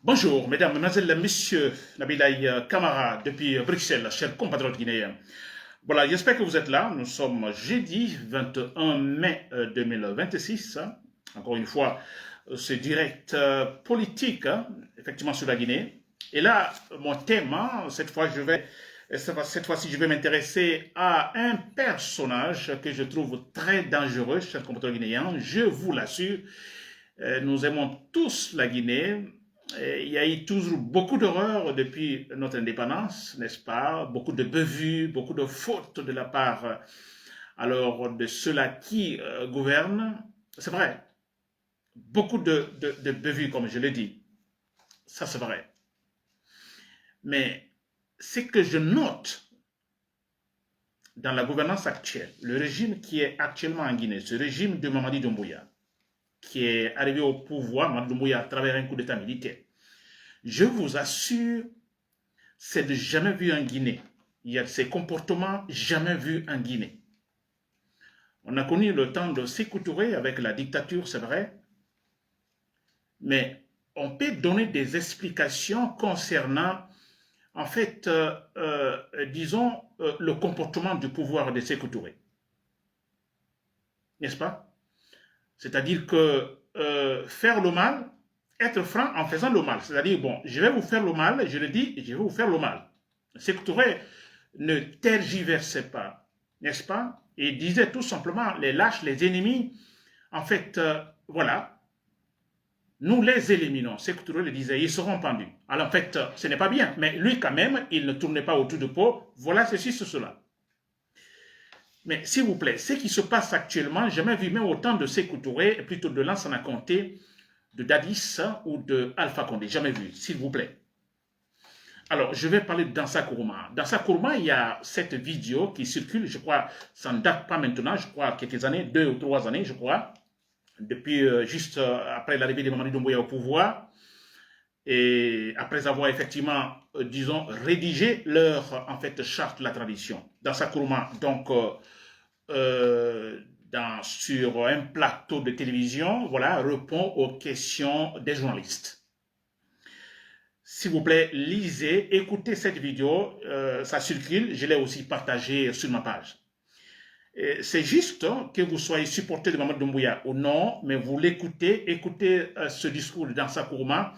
Bonjour, mesdames, mesdemoiselles, messieurs, Nabilaï Kamara depuis Bruxelles, chers compatriotes guinéens. Voilà, j'espère que vous êtes là. Nous sommes jeudi 21 mai 2026. Encore une fois, ce direct politique, effectivement, sur la Guinée. Et là, mon thème, cette fois-ci, je vais m'intéresser à un personnage que je trouve très dangereux, chers compatriotes guinéens. Je vous l'assure, nous aimons tous la Guinée. Il y a eu toujours beaucoup d'horreurs depuis notre indépendance, n'est-ce pas? Beaucoup de bévues, beaucoup de fautes de la part alors de ceux-là qui gouvernent. C'est vrai, beaucoup de bévues, comme je l'ai dit. Ça, c'est vrai. Mais ce que je note dans la gouvernance actuelle, le régime qui est actuellement en Guinée, ce régime de Mamadi Doumbouya, qui est arrivé au pouvoir, Mamadi Doumbouya, à travers un coup d'État militaire, je vous assure, c'est de jamais vu en Guinée. Il y a ces comportements jamais vus en Guinée. On a connu le temps de Sékou Touré avec la dictature, c'est vrai, mais on peut donner des explications concernant, en fait, disons, le comportement du pouvoir de Sékou Touré. N'est-ce pas? C'est-à-dire que faire le mal, être franc en faisant le mal. C'est-à-dire, bon, je vais vous faire le mal, je le dis, je vais vous faire le mal. Sékou Touré ne tergiversait pas, n'est-ce pas? Et disait tout simplement, les lâches, les ennemis, en fait, voilà, nous les éliminons. Sékou Touré le disait, ils seront pendus. Alors en fait, ce n'est pas bien, mais lui quand même, il ne tournait pas autour de pot, voilà ceci, cela. Mais s'il vous plaît, ce qui se passe actuellement, j'ai jamais vu même autant de Sékou Touré, plutôt de Lansana Conté, de Dadis ou de Alpha Condé, jamais vu, s'il vous plaît. Alors, je vais parler de Dansa Kourouma. Dansa Kourouma, il y a cette vidéo qui circule, je crois, ça ne date pas maintenant, je crois, quelques années, 2 ou 3 années, je crois, depuis juste après l'arrivée de Mamadi Doumbouya au pouvoir, et après avoir effectivement, disons, rédigé leur, en fait, charte de la tradition. Dansa Kourouma, donc, sur un plateau de télévision, voilà, répond aux questions des journalistes. S'il vous plaît, lisez, écoutez cette vidéo, ça circule, je l'ai aussi partagée sur ma page. C'est juste que vous soyez supporter de Mamadi Doumbouya ou non, mais vous l'écoutez, écoutez ce discours de Dansa Kourouma.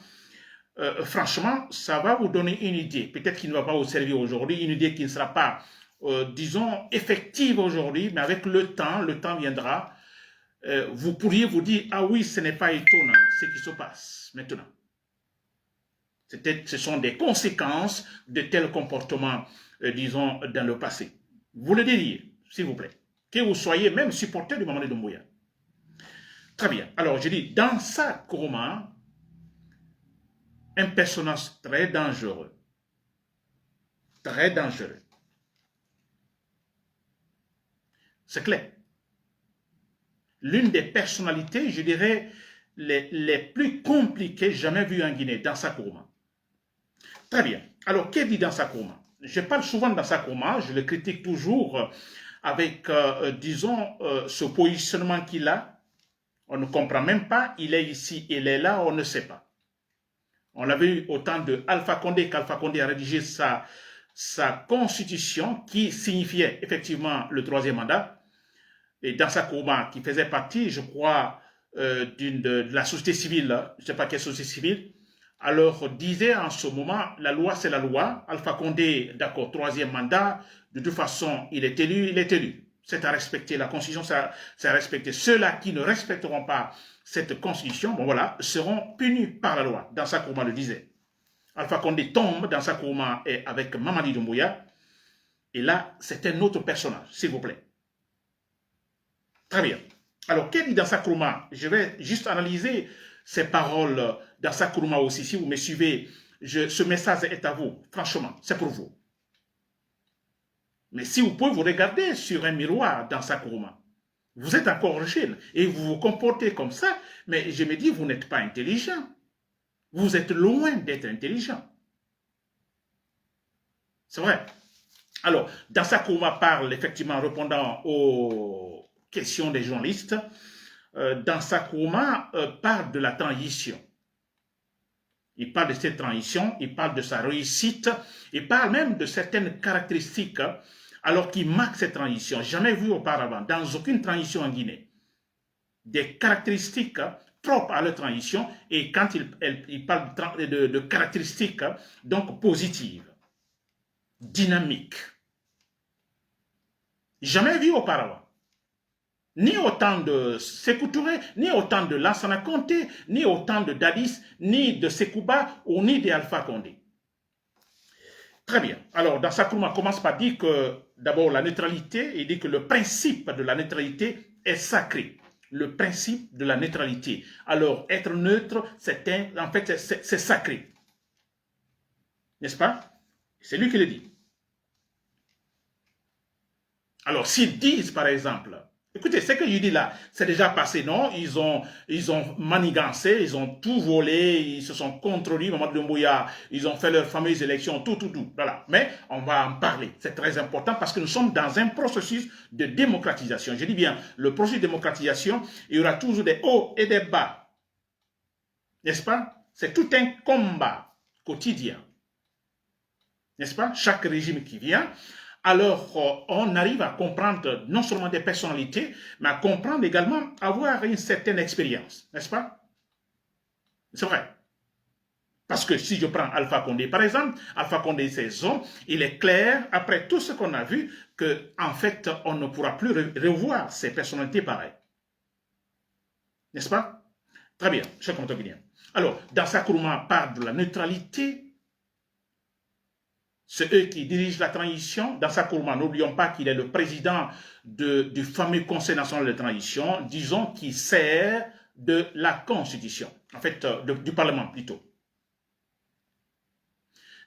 Franchement, ça va vous donner une idée, peut-être qu'il ne va pas vous servir aujourd'hui, une idée qui ne sera pas, disons, effective aujourd'hui, mais avec le temps viendra, vous pourriez vous dire, ah oui, ce n'est pas étonnant ce qui se passe maintenant. Ce sont des conséquences de tels comportements, disons, dans le passé. Vous le diriez, s'il vous plaît. Que vous soyez même supporter du Mamadi Doumbouya. Très bien. Alors, je dis, dans sa Kourouma, un personnage très dangereux. Très dangereux. C'est clair. L'une des personnalités, je dirais, les plus compliquées jamais vues en Guinée, dans sa Kourouma. Très bien. Alors, qu'est-ce dit dans sa Kourouma? Je parle souvent dans sa Kourouma, je le critique toujours avec, disons, ce positionnement qu'il a. On ne comprend même pas, il est ici, il est là, on ne sait pas. On l'avait eu au temps de Alpha Condé, qu'Alpha Condé a rédigé sa constitution qui signifiait effectivement le troisième mandat. Et dans sa Kourouma, qui faisait partie, je crois, de la société civile, je ne sais pas quelle société civile, alors disait en ce moment, la loi c'est la loi, Alpha Condé, d'accord, troisième mandat, de toute façon, il est élu, il est élu. C'est à respecter, la Constitution, c'est à respecter. Ceux-là qui ne respecteront pas cette Constitution, bon voilà, seront punis par la loi. Dans sa Kourouma le disait. Alpha Condé tombe dans sa Kourouma et avec Mamadi Doumbouya, et là, c'est un autre personnage, s'il vous plaît. Très bien. Alors, qu'est-ce dit dans sa Kourouma? Je vais juste analyser ces paroles dans sa Kourouma aussi. Si vous me suivez, ce message est à vous. Franchement, c'est pour vous. Mais si vous pouvez vous regarder sur un miroir dans sa Kourouma, vous êtes encore jeune et vous vous comportez comme ça, mais je me dis, vous n'êtes pas intelligent. Vous êtes loin d'être intelligent. C'est vrai. Alors, dans sa Kourouma parle effectivement répondant aux questions des journalistes. Dans sa Kourouma parle de la transition. Il parle de cette transition, il parle de sa réussite, il parle même de certaines caractéristiques alors qu'il marque cette transition, jamais vu auparavant, dans aucune transition en Guinée. Des caractéristiques propres à la transition, et quand il parle de caractéristiques donc positives, dynamiques, jamais vu auparavant. Ni autant de Sékou Touré, ni autant de Lansana Conté, ni autant de Dadis, ni de Sekouba, ou ni d'Alpha Condé. Très bien. Alors, dans sa Nkrumah, commence par dire que, d'abord, la neutralité, il dit que le principe de la neutralité est sacré. Le principe de la neutralité. Alors, être neutre, en fait, c'est sacré. N'est-ce pas? C'est lui qui le dit. Alors, s'ils disent, par exemple, écoutez, ce que je dis là, c'est déjà passé, non? Ils ont manigancé, ils ont tout volé, ils se sont contrôlés, Mamadou Doumbouya, ils ont fait leurs fameuses élections, tout. Voilà. Mais on va en parler. C'est très important parce que nous sommes dans un processus de démocratisation. Je dis bien, le processus de démocratisation, il y aura toujours des hauts et des bas. N'est-ce pas? C'est tout un combat quotidien. N'est-ce pas? Chaque régime qui vient. Alors, on arrive à comprendre non seulement des personnalités, mais à comprendre également, avoir une certaine expérience, n'est-ce pas? C'est vrai. Parce que si je prends Alpha Condé, par exemple, Alpha Condé, ses hommes, il est clair, après tout ce qu'on a vu, qu'en fait, on ne pourra plus revoir ces personnalités pareilles. N'est-ce pas? Très bien, je compte bien. Alors, dans sa Nkrumah parle de la neutralité. C'est eux qui dirigent la transition. Dans sa Nkrumah, n'oublions pas qu'il est le président du fameux Conseil national de transition, disons, qui sert de la Constitution, en fait, du Parlement plutôt.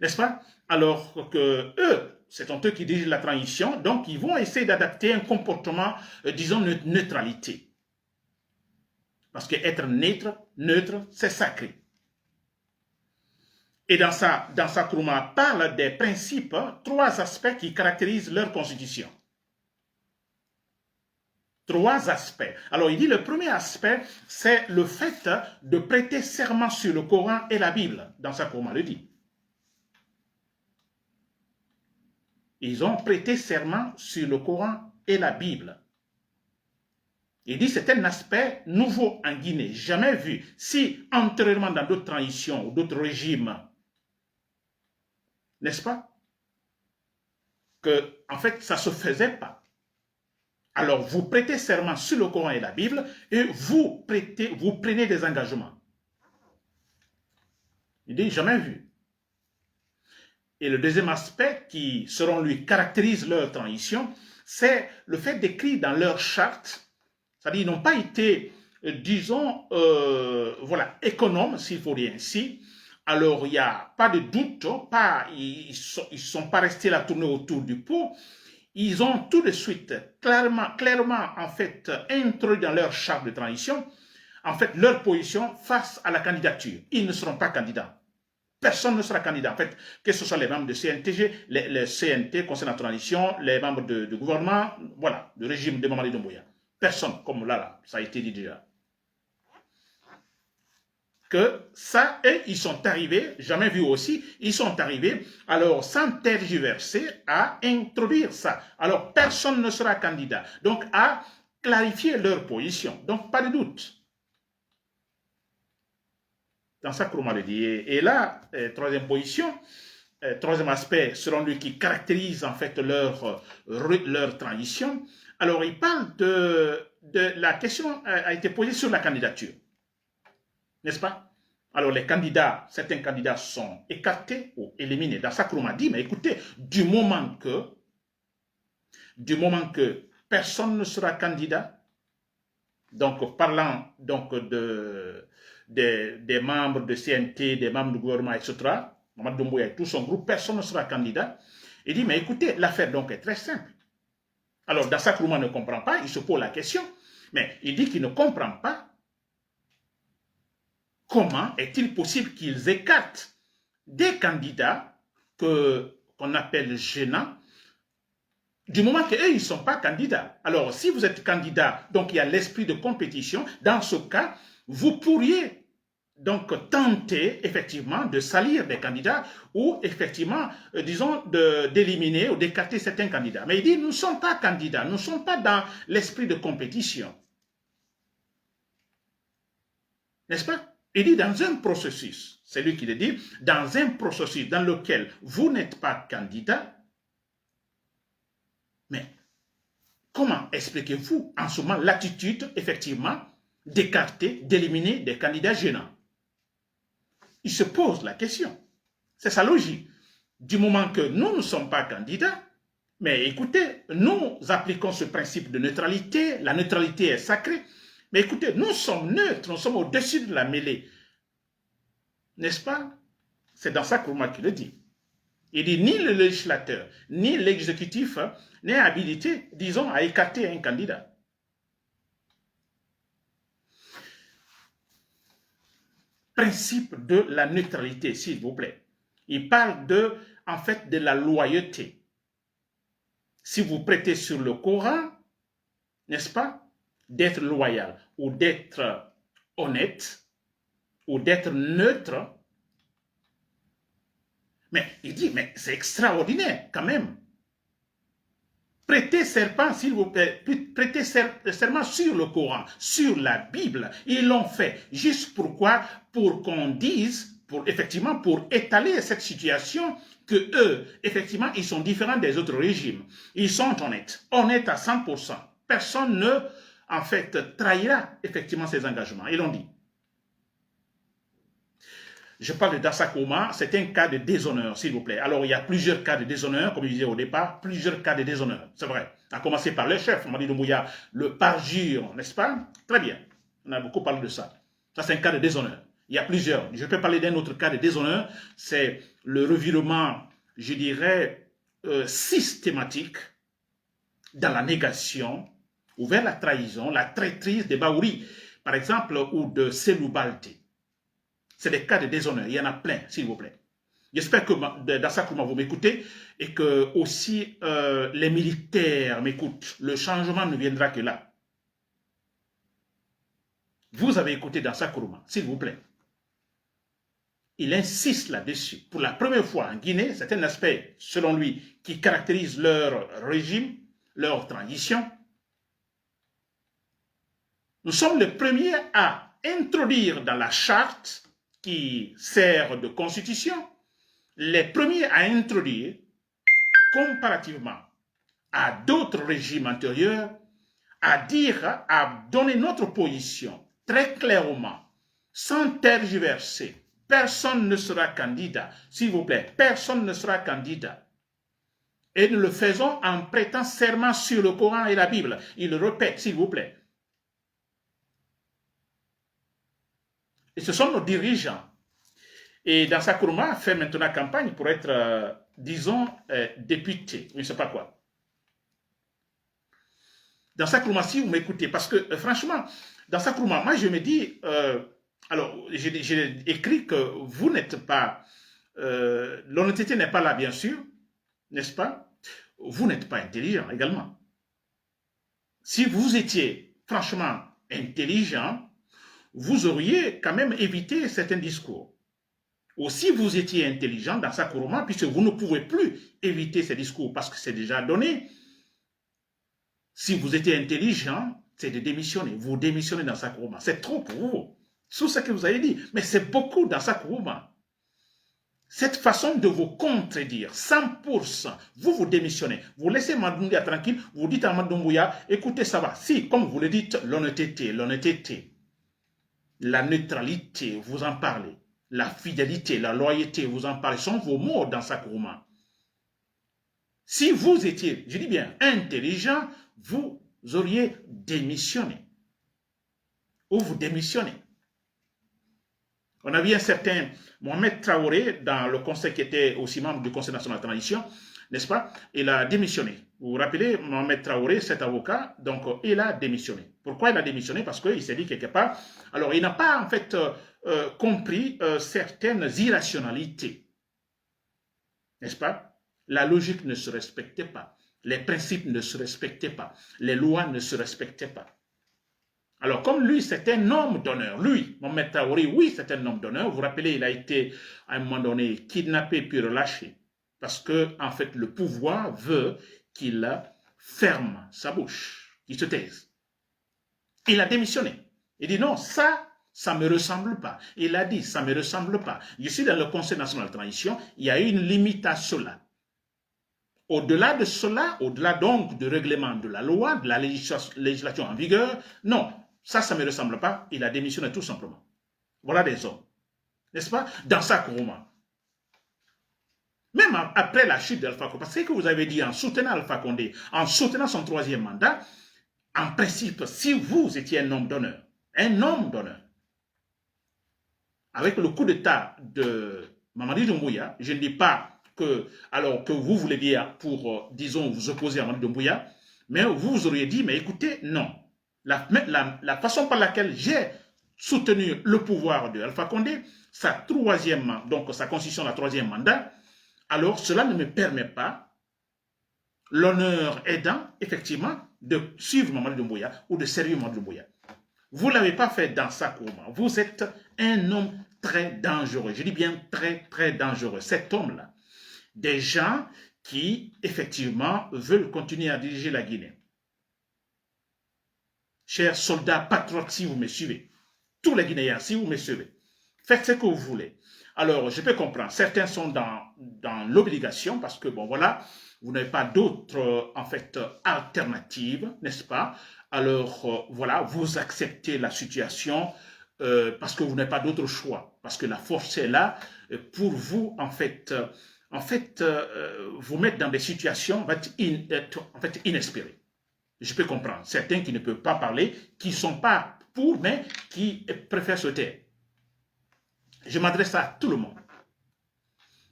N'est-ce pas? Alors que eux, c'est eux qui dirigent la transition, donc ils vont essayer d'adapter un comportement, disons, de neutralité. Parce qu'être neutre, c'est sacré. Et dans sa Nkrumah parle des principes, 3 aspects qui caractérisent leur constitution. 3 aspects. Alors il dit le premier aspect, c'est le fait de prêter serment sur le Coran et la Bible. Dans sa Nkrumah le dit. Ils ont prêté serment sur le Coran et la Bible. Il dit c'est un aspect nouveau en Guinée, jamais vu. Si antérieurement dans d'autres transitions ou d'autres régimes, n'est-ce pas? Que, en fait, ça ne se faisait pas. Alors, vous prêtez serment sur le Coran et la Bible et vous prenez des engagements. Il dit, jamais vu. Et le deuxième aspect qui, selon lui, caractérise leur transition, c'est le fait d'écrire dans leur charte, c'est-à-dire qu'ils n'ont pas été, disons, voilà, économes, s'il faut dire ainsi. Alors, il n'y a pas de doute, ils ne sont pas restés là tourner autour du pot. Ils ont tout de suite, clairement, en fait, introduit dans leur charte de transition, en fait, leur position face à la candidature. Ils ne seront pas candidats. Personne ne sera candidat. En fait, que ce soit les membres de CNTG, les CNT, Conseil de la transition, les membres du gouvernement, voilà, du régime de Mamadou Doumbouya. Personne, comme là, ça a été dit déjà. Que ça, et ils sont arrivés, jamais vu aussi, ils sont arrivés, alors sans tergiverser, à introduire ça. Alors, personne ne sera candidat. Donc, à clarifier leur position. Donc, pas de doute. Dans sa Nkrumah le dit. Et là, troisième position, troisième aspect, selon lui, qui caractérise en fait leur transition. Alors, il parle de la question a été posée sur la candidature. N'est-ce pas? Alors les candidats, certains candidats sont écartés ou éliminés. Dans sa Nkrumah dit, mais écoutez, du moment que personne ne sera candidat, donc parlant donc des membres de CNT, des membres du gouvernement, etc., Mamadou Doumbouya et tout son groupe, personne ne sera candidat. Il dit, mais écoutez, l'affaire donc est très simple. Alors dans sa Nkrumah ne comprend pas, il se pose la question, mais il dit qu'il ne comprend pas. Comment est-il possible qu'ils écartent des candidats qu'on appelle gênants, du moment qu'eux, ils ne sont pas candidats? Alors, si vous êtes candidat, donc il y a l'esprit de compétition, dans ce cas, vous pourriez donc tenter effectivement de salir des candidats ou effectivement, disons, d'éliminer ou d'écarter certains candidats. Mais il dit, nous ne sommes pas candidats, nous ne sommes pas dans l'esprit de compétition. N'est-ce pas? Il dit dans un processus, c'est lui qui le dit, dans un processus dans lequel vous n'êtes pas candidat, mais comment expliquez-vous en ce moment l'attitude, effectivement, d'écarter, d'éliminer des candidats gênants? Il se pose la question. C'est sa logique. Du moment que nous ne sommes pas candidats, mais écoutez, nous appliquons ce principe de neutralité, la neutralité est sacrée, mais écoutez, nous sommes neutres, nous sommes au-dessus de la mêlée. N'est-ce pas? C'est dans ça Nkrumah qui le dit. Il dit ni le législateur, ni l'exécutif n'est habilité, disons, à écarter un candidat. Principe de la neutralité, s'il vous plaît. Il parle en fait, de la loyauté. Si vous prêtez sur le Coran, n'est-ce pas, d'être loyal ou d'être honnête ou d'être neutre. Mais il dit, mais c'est extraordinaire quand même. Prêtez serment, s'il vous plaît, prêtez serment sur le Coran, sur la Bible. Ils l'ont fait. Juste pourquoi? Pour qu'on dise, effectivement, pour étaler cette situation que eux, effectivement, ils sont différents des autres régimes. Ils sont honnêtes à 100%. Personne ne, en fait, trahira effectivement ses engagements. Ils l'ont dit. Je parle de Dasak Nkrumah, c'est un cas de déshonneur, s'il vous plaît. Alors, il y a plusieurs cas de déshonneur, comme je disais au départ, plusieurs cas de déshonneur, c'est vrai. À commencer par le chef, Mamadi Doumbouya, le parjure, n'est-ce pas? Très bien, on a beaucoup parlé de ça. Ça, c'est un cas de déshonneur. Il y a plusieurs. Je peux parler d'un autre cas de déshonneur, c'est le revirement, je dirais, systématique dans la négation ou vers la trahison, la traîtrise des Baouri, par exemple, ou de Selou Balté. C'est des cas de déshonneur. Il y en a plein, s'il vous plaît. J'espère que dans ça, comment vous m'écoutez et que aussi les militaires m'écoutent. Le changement ne viendra que là. Vous avez écouté dans ça, Nkrumah, s'il vous plaît. Il insiste là-dessus. Pour la première fois en Guinée, c'est un aspect, selon lui, qui caractérise leur régime, leur transition. Nous sommes les premiers à introduire dans la charte qui sert de constitution, les premiers à introduire, comparativement à d'autres régimes antérieurs, à dire, à donner notre position très clairement, sans tergiverser. Personne ne sera candidat, s'il vous plaît, personne ne sera candidat. Et nous le faisons en prêtant serment sur le Coran et la Bible. Il le répète, s'il vous plaît. Et ce sont nos dirigeants. Et Dasak Nkrumah fait maintenant campagne pour être, disons, député. Je ne sais pas quoi. Dasak Nkrumah, si vous m'écoutez, parce que franchement, Dasak Nkrumah, moi je me dis, alors j'ai écrit que vous n'êtes pas, l'honnêteté n'est pas là bien sûr, n'est-ce pas? Vous n'êtes pas intelligent également. Si vous étiez franchement intelligent, vous auriez quand même évité certains discours. Ou si vous étiez intelligent dans Dasak Nkrumah, puisque vous ne pouvez plus éviter ces discours parce que c'est déjà donné, si vous étiez intelligent, c'est de démissionner. Vous démissionnez dans Dasak Nkrumah. C'est trop pour vous. Tout ce que vous avez dit. Mais c'est beaucoup dans Dasak Nkrumah. Cette façon de vous contredire, 100%, vous démissionnez. Vous laissez Mamadi Doumbouya tranquille, vous dites à Mamadi Doumbouya, écoutez, ça va. Si, comme vous le dites, l'honnêteté, la neutralité, vous en parlez. La fidélité, la loyauté, vous en parlez. Sont vos mots dans Dasak Nkrumah. Si vous étiez, je dis bien, intelligent, vous auriez démissionné. Ou vous démissionnez. On a vu un certain Mohamed Traoré dans le conseil qui était aussi membre du Conseil national de transition, n'est-ce pas? Il a démissionné. Vous vous rappelez, Mohamed Traoré, cet avocat, donc il a démissionné. Pourquoi il a démissionné? Parce qu'il s'est dit quelque part, alors il n'a pas en fait compris certaines irrationalités, n'est-ce pas? La logique ne se respectait pas, les principes ne se respectaient pas, les lois ne se respectaient pas. Alors, comme lui, c'est un homme d'honneur. Lui, Mohamed Traoré, oui, c'est un homme d'honneur. Vous vous rappelez, il a été, à un moment donné, kidnappé puis relâché. Parce que, en fait, le pouvoir veut qu'il ferme sa bouche, qu'il se taise. Il a démissionné. Il dit non, ça ne me ressemble pas. Il a dit, ça ne me ressemble pas. Je suis dans le Conseil national de transition, il y a une limite à cela. Au-delà de cela, au-delà donc du règlement de la loi, de la législation en vigueur, non, ça ne me ressemble pas. Il a démissionné tout simplement. Voilà des hommes. N'est-ce pas? Dans sa Kourouma. Même après la chute d'Alpha Condé, parce que vous avez dit en soutenant Alpha Condé, en soutenant son troisième mandat, en principe, si vous étiez un homme d'honneur, avec le coup d'État de Mamadi Doumbouya, je ne dis pas que, alors que vous voulez dire pour, disons, vous opposer à Mamadi Doumbouya, mais vous auriez dit, mais écoutez, non. La façon par laquelle j'ai soutenu le pouvoir de Alpha Condé, sa constitution de la troisième mandat, alors cela ne me permet pas, l'honneur aidant, effectivement, de suivre Mamadi Doumbouya ou de servir Mamadi Doumbouya. Vous ne l'avez pas fait dans sa courbe. Vous êtes un homme très dangereux. Je dis bien très, très dangereux. Cet homme-là. Des gens qui, effectivement, veulent continuer à diriger la Guinée. Chers soldats patriotes, si vous me suivez, tous les Guinéens, si vous me suivez, faites ce que vous voulez. Alors, je peux comprendre. Certains sont dans l'obligation parce que, bon, voilà, vous n'avez pas d'autres, en fait, alternatives, n'est-ce pas? Alors, voilà, vous acceptez la situation parce que vous n'avez pas d'autre choix. Parce que la force est là pour vous, en fait, vous mettre dans des situations inespérées. Je peux comprendre. Certains qui ne peuvent pas parler, qui ne sont pas pour, mais qui préfèrent se taire. Je m'adresse à tout le monde,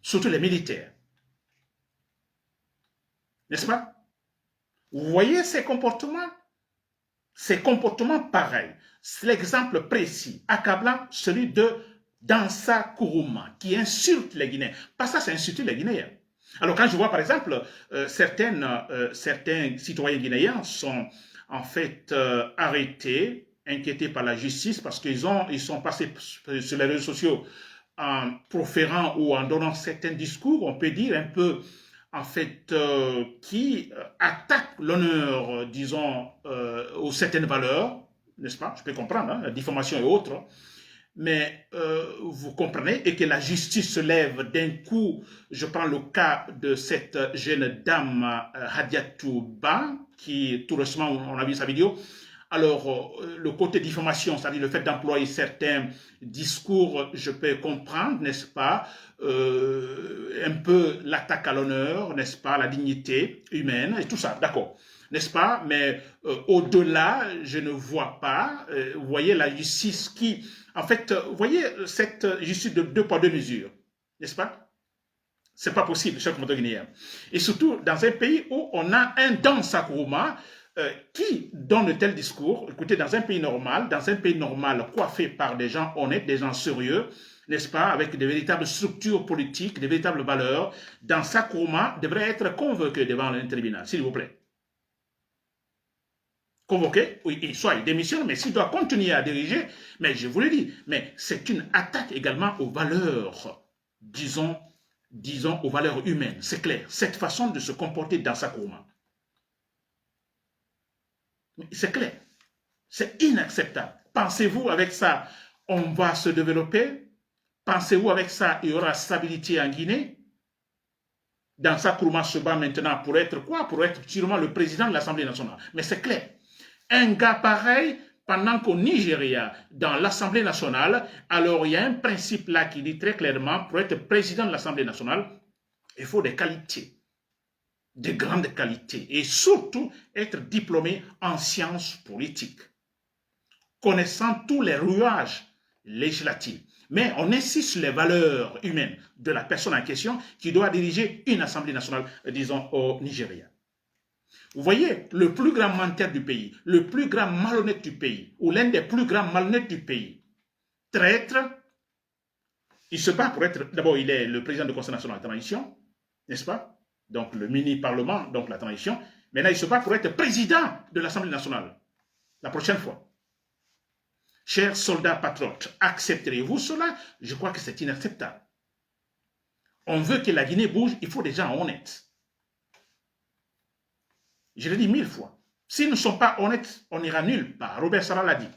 surtout les militaires. N'est-ce pas? Vous voyez ces comportements pareils. C'est l'exemple précis, accablant, celui de Dansa Kourouma, qui insulte les Guinéens. Pas ça, c'est insulter les Guinéens. Alors quand je vois par exemple certains citoyens guinéens sont en fait arrêtés, inquiétés par la justice parce qu'ils sont passés sur les réseaux sociaux en proférant ou en donnant certains discours, on peut dire un peu en fait qui attaquent l'honneur, disons, aux certaines valeurs, n'est-ce pas? Je peux comprendre, hein, la diffamation et autres. Mais vous comprenez, et que la justice se lève d'un coup. Je prends le cas de cette jeune dame Hadiatou Ba, qui tout récemment, on a vu sa vidéo. Alors, le côté diffamation, c'est-à-dire le fait d'employer certains discours, je peux comprendre, n'est-ce pas, un peu l'attaque à l'honneur, n'est-ce pas, la dignité humaine, et tout ça, d'accord, n'est-ce pas, mais au-delà, je ne vois pas, vous voyez, la justice qui, en fait, vous voyez, cette justice de deux poids, deux mesures, n'est-ce pas? C'est pas possible, cher commandant guinéen. Et surtout, dans un pays où on a un Dansa Kourouma, qui donne de tels discours. Écoutez, dans un pays normal, coiffé par des gens honnêtes, des gens sérieux, n'est-ce pas, avec de véritables structures politiques, de véritables valeurs, Dansa Kourouma devrait être convoqué devant un tribunal, s'il vous plaît. Convoqué, oui, il démissionne, mais s'il doit continuer à diriger, mais je vous l'ai dit, mais c'est une attaque également aux valeurs, disons aux valeurs humaines, c'est clair. Cette façon de se comporter dans sa Kourouma. C'est clair. C'est inacceptable. Pensez-vous avec ça, on va se développer? Pensez-vous avec ça, il y aura stabilité en Guinée? Dans sa Kourouma se bat maintenant pour être quoi? Pour être sûrement le président de l'Assemblée nationale. Mais c'est clair. Un gars pareil, pendant qu'au Nigeria, dans l'Assemblée nationale, alors il y a un principe là qui dit très clairement, pour être président de l'Assemblée nationale, il faut des qualités. De grandes qualités et surtout être diplômé en sciences politiques, connaissant tous les rouages législatifs. Mais on insiste sur les valeurs humaines de la personne en question qui doit diriger une assemblée nationale, disons, au Nigeria. Vous voyez, le plus grand menteur du pays, le plus grand malhonnête du pays, ou l'un des plus grands malhonnêtes du pays, traître, il se bat pour être, d'abord il est le président du Conseil national de transition, n'est-ce pas? Donc le mini-parlement, donc la transition. Maintenant, il se bat pour être président de l'Assemblée nationale la prochaine fois. Chers soldats patriotes, accepterez-vous cela? Je crois que c'est inacceptable. On veut que la Guinée bouge, il faut des gens honnêtes. Je l'ai dit 1000 fois. S'ils ne sont pas honnêtes, on n'ira nulle part. Robert Sarah l'a dit.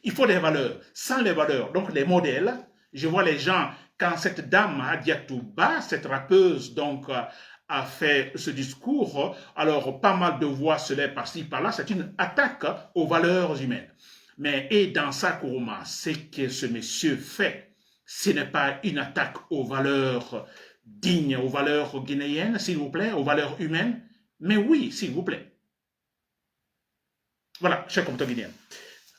Il faut des valeurs. Sans les valeurs, donc les modèles, je vois les gens, quand cette dame, Adiatouba, cette rappeuse, donc, a fait ce discours, alors pas mal de voix se lèvent par-ci, par-là, c'est une attaque aux valeurs humaines. Mais et dans sa Kourouma, ce que ce monsieur fait, ce n'est pas une attaque aux valeurs dignes, aux valeurs guinéennes, s'il vous plaît, aux valeurs humaines, mais oui, s'il vous plaît. Voilà, chers compatriotes guinéens.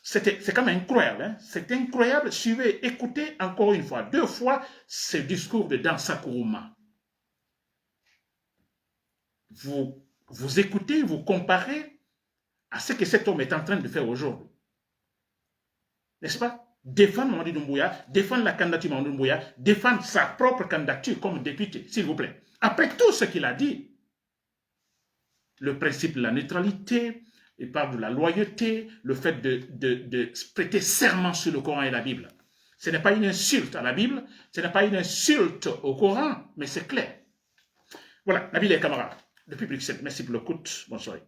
C'est quand même incroyable. Hein? C'est incroyable. Suivez, écoutez encore une fois, 2 fois ce discours de Dansa Kourouma. Vous écoutez, vous comparez à ce que cet homme est en train de faire aujourd'hui. N'est-ce pas? Défendre Mamadi Doumbouya, défendre la candidature de Mamadi Doumbouya, défendre sa propre candidature comme député, s'il vous plaît. Après tout ce qu'il a dit, le principe de la neutralité, il parle de la loyauté, le fait de prêter serment sur le Coran et la Bible. Ce n'est pas une insulte à la Bible, ce n'est pas une insulte au Coran, mais c'est clair. Voilà, Nabil et camarades, depuis Bruxelles, merci pour l'écoute, bonne soirée.